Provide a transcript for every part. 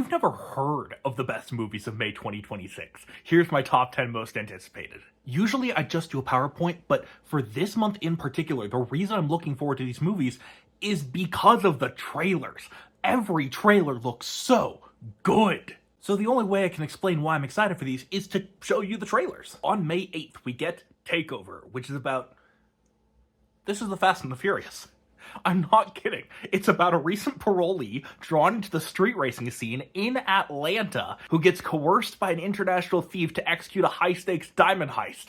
you've never heard of the best movies of May 2026, here's my top 10 most anticipated. Usually I just do a PowerPoint, but for this month in particular, the reason I'm looking forward to these movies is because of the trailers. Every trailer looks so good. So the only way I can explain why I'm excited for these is to show you the trailers. On May 8th, we get Takeover, which is about... This is the Fast and the Furious. I'm not kidding. It's about a recent parolee drawn into the street racing scene in Atlanta who gets coerced by an international thief to execute a high-stakes diamond heist.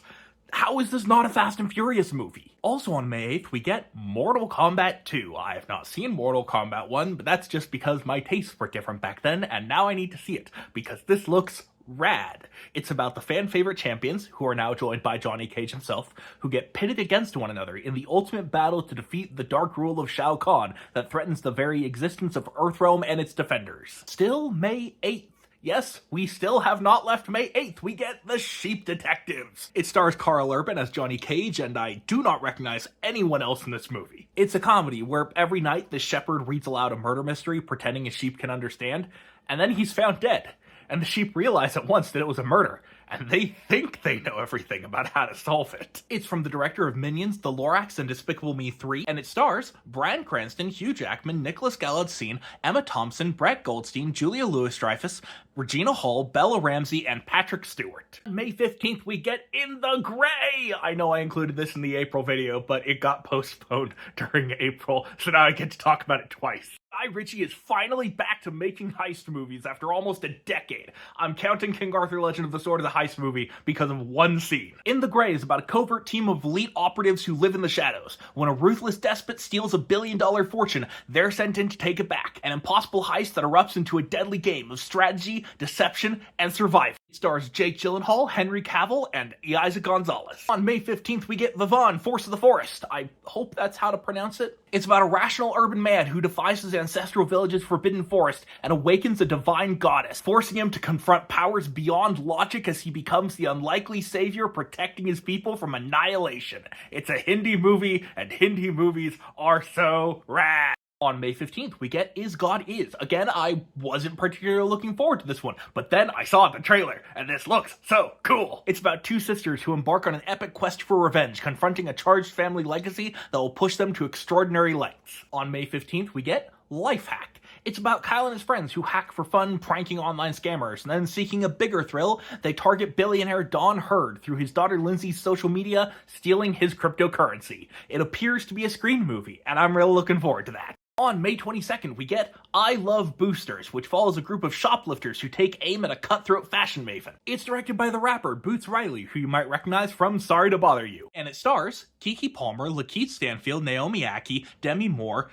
How is this not a Fast and Furious movie? Also on May 8th, we get Mortal Kombat 2. I have not seen Mortal Kombat 1, but that's just because my tastes were different back then, and now I need to see it, because this looks rad. It's about the fan-favorite champions, who are now joined by Johnny Cage himself, who get pitted against one another in the ultimate battle to defeat the dark rule of Shao Kahn that threatens the very existence of Earthrealm and its defenders. Still May 8th. Yes, we still have not left May 8th. We get The Sheep Detectives. It stars Karl Urban as Johnny Cage, and I do not recognize anyone else in this movie. It's a comedy where every night the shepherd reads aloud a murder mystery, pretending a sheep can understand, and then he's found dead. And the sheep realize at once that it was a murder, and they think they know everything about how to solve it. It's from the director of Minions, The Lorax, and Despicable Me 3, and it stars Bryan Cranston, Hugh Jackman, Nicholas Galitzine, Emma Thompson, Brett Goldstein, Julia Louis-Dreyfus, Regina Hall, Bella Ramsey, and Patrick Stewart. May 15th, we get In the Gray! I know I included this in the April video, but it got postponed during April, so now I get to talk about it twice. Guy Ritchie is finally back to making heist movies after almost a decade. I'm counting King Arthur Legend of the Sword as a heist movie because of one scene. In the Gray is about a covert team of elite operatives who live in the shadows. When a ruthless despot steals $1 billion fortune, they're sent in to take it back. An impossible heist that erupts into a deadly game of strategy, deception, and survival. It stars Jake Gyllenhaal, Henry Cavill, and Eiza Gonzalez. On May 15th, we get Vivon, Force of the Forest. I hope that's how to pronounce it. It's about a rational urban man who defies his ancestral village's forbidden forest and awakens a divine goddess, forcing him to confront powers beyond logic as he becomes the unlikely savior protecting his people from annihilation. It's a Hindi movie, and Hindi movies are so rad. On May 15th, we get Is God Is. Again, I wasn't particularly looking forward to this one, but then I saw the trailer, and this looks so cool. It's about two sisters who embark on an epic quest for revenge, confronting a charged family legacy that will push them to extraordinary lengths. On May 15th, we get Life Hack. It's about Kyle and his friends who hack for fun, pranking online scammers, and then seeking a bigger thrill, they target billionaire Don Hurd through his daughter Lindsay's social media, stealing his cryptocurrency. It appears to be a Scream movie, and I'm really looking forward to that. On May 22nd, we get I Love Boosters, which follows a group of shoplifters who take aim at a cutthroat fashion maven. It's directed by the rapper Boots Riley, who you might recognize from Sorry to Bother You. And it stars Keke Palmer, Lakeith Stanfield, Naomi Ackie, Demi Moore,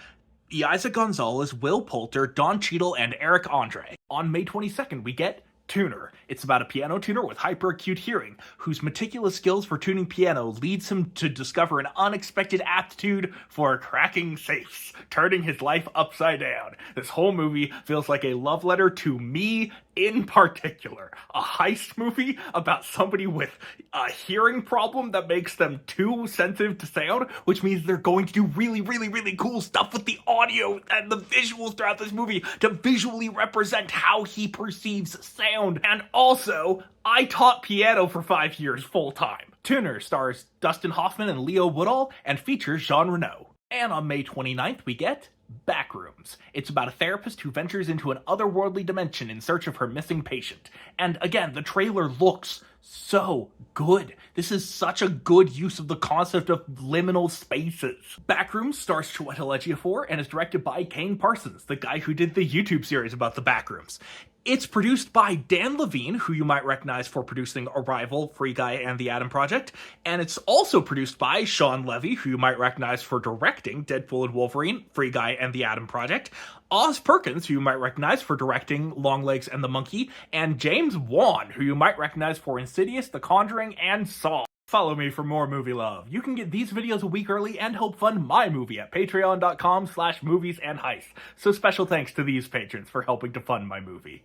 Eiza Gonzalez, Will Poulter, Don Cheadle, and Eric Andre. On May 22nd, we get Tuner. It's about a piano tuner with hyper-acute hearing, whose meticulous skills for tuning piano leads him to discover an unexpected aptitude for cracking safes, turning his life upside down. This whole movie feels like a love letter to me in particular. A heist movie about somebody with a hearing problem that makes them too sensitive to sound, which means they're going to do really, really, really cool stuff with the audio and the visuals throughout this movie to visually represent how he perceives sound. And also, I taught piano for 5 years full-time. Tuner stars Dustin Hoffman and Leo Woodall and features Jean Reno. And on May 29th, we get Backrooms. It's about a therapist who ventures into an otherworldly dimension in search of her missing patient. And again, the trailer looks so good. This is such a good use of the concept of liminal spaces. Backrooms stars Chiwetel Ejiofor and is directed by Kane Parsons, the guy who did the YouTube series about the Backrooms. It's produced by Dan Levine, who you might recognize for producing Arrival, Free Guy, and The Adam Project, and it's also produced by Sean Levy, who you might recognize for directing Deadpool and Wolverine, Free Guy, and The Adam Project, Oz Perkins, who you might recognize for directing Longlegs and the Monkey, and James Wan, who you might recognize for Insidious, The Conjuring, and Saw. Follow me for more movie love. You can get these videos a week early and help fund my movie at patreon.com/moviesandheists. So special thanks to these patrons for helping to fund my movie.